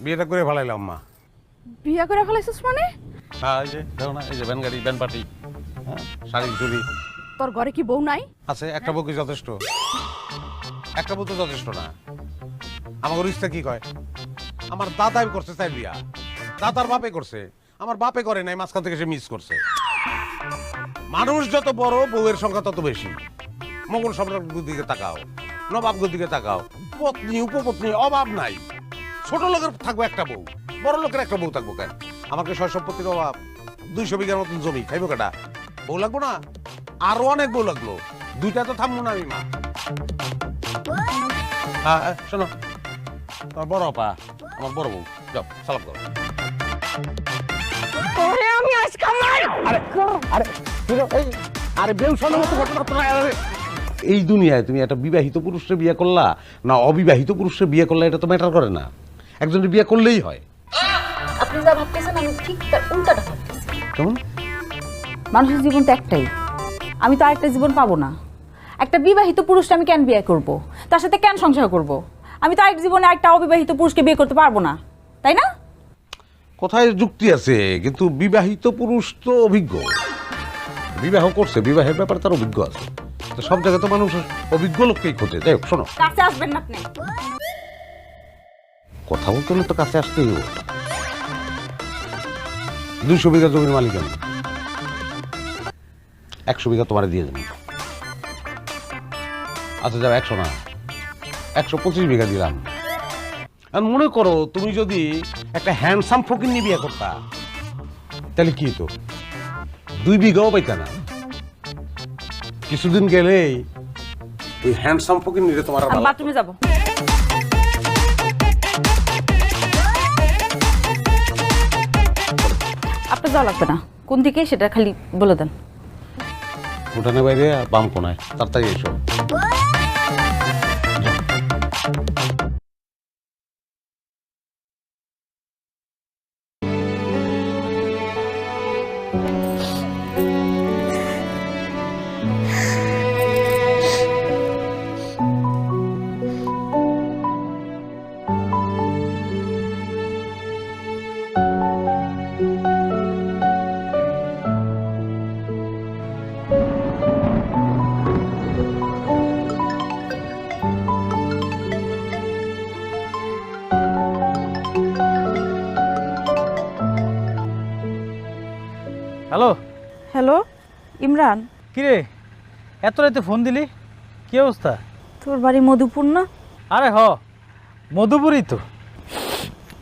বিয়েটা করে ফেলাইলাম মা। বিয়া করে ফেলাইছিস মানে? হ্যাঁ, এই যে দেখো না, এই যে ব্যান গাড়ি, ব্যান পার্টি, হ্যাঁ, শাড়ি চুড়ি তোর ঘরে কি বউ নাই? আছে। একটা বউ কি যথেষ্ট? একটা বউ তো যথেষ্ট না। আমার ইচ্ছা কি কয়, আমার দাদাই করছে চাই বিয়া, দাদার বাপে করছে, আমার বাপে করে নাই, মাঝখান থেকে সে মিস করছে। মানুষ যত বড় বউয়ের সংখ্যা তত বেশি। মোগল সম্রাটগুলোর দিকে তাকাও, নবাবগুলোর দিকে তাকাও, পত্নী উপপত্নী অভাব নাই। ছোট লোকের থাকবো একটা বউ, বড় লোকের একটা বউ থাকবো কেন? আমাকে সয় সম্পত্তির অভাব, 200 বিঘার মতন জমি, খাইবো কেটা? বউ লাগবো না? আরো অনেক বউ লাগলো, দুইটা তো থামবো না আমি মা। হ্যাঁ শোনো, তোমার বড় আপা আমার বড় বউ, যাও সালাম করো। ওরে আমি আজ কামাই। আরে আরে এই আরে বেউসানোর মতো ঘটনা তো না। এই দুনিয়ায় তুমি একটা বিবাহিত পুরুষের বিয়ে করলা না অবিবাহিত পুরুষের বিয়ে করলা, এটা তো ম্যাটার করে না। একজনের বিয়ে করলেই হয়। আপনি যা ভাবতেছেন আমি ঠিক তার উল্টাটা ভাবতেছি। কেমন? মানুষের জীবন তো একটাই, আমি তো আরেকটা জীবন পাবো না। একটা বিবাহিত পুরুষকে আমি কেন বিয়ে করব, তার সাথে কেন সংসার করব? আমি তো আরেক জীবনে একটা অবিবাহিত পুরুষকে বিয়ে করতে পারবো না, তাই না? কোথায় যুক্তি আছে, কিন্তু বিবাহিত পুরুষ তো অভিজ্ঞ, বিবাহ করছে, বিবাহের ব্যাপারে তার অভিজ্ঞ আছে। তো সব জায়গায় তো মানুষ অভিজ্ঞ লোককেই খোঁজে। যাই হোক শোনো, কাছে আসবেন না আপনি। কথা বলতে হলে তো কাছে আসতেই হবে। 200 বিঘা জমির মালিক আমি, 100 বিঘা তোমার দিয়ে দেবো। আচ্ছা যাও 100 না, 125 বিঘা দিলাম। আর মনে করো তুমি যদি একটা হ্যান্ডসাম ফকির নিয়ে বিয়ে করতা, তাহলে কি তো 2 বিঘাও পাইতা না। কিছুদিন গেলেই ওই হ্যান্ডসাম ফকির নিয়ে তোমার আমি বাথরুমে যাব। আপনি যাওয়া লাগবে না, কোন দিকে সেটা খালি বলে দেন। উঠানের বাইরে বাম কোনায়, তাড়াতাড়ি এসো। হ্যালো। হ্যালো ইমরান, কিরে এত রাতে ফোন দিলি, কি অবস্থা? তোর বাড়ি মধুপুর না? আরে হ, মধুপুরই তো।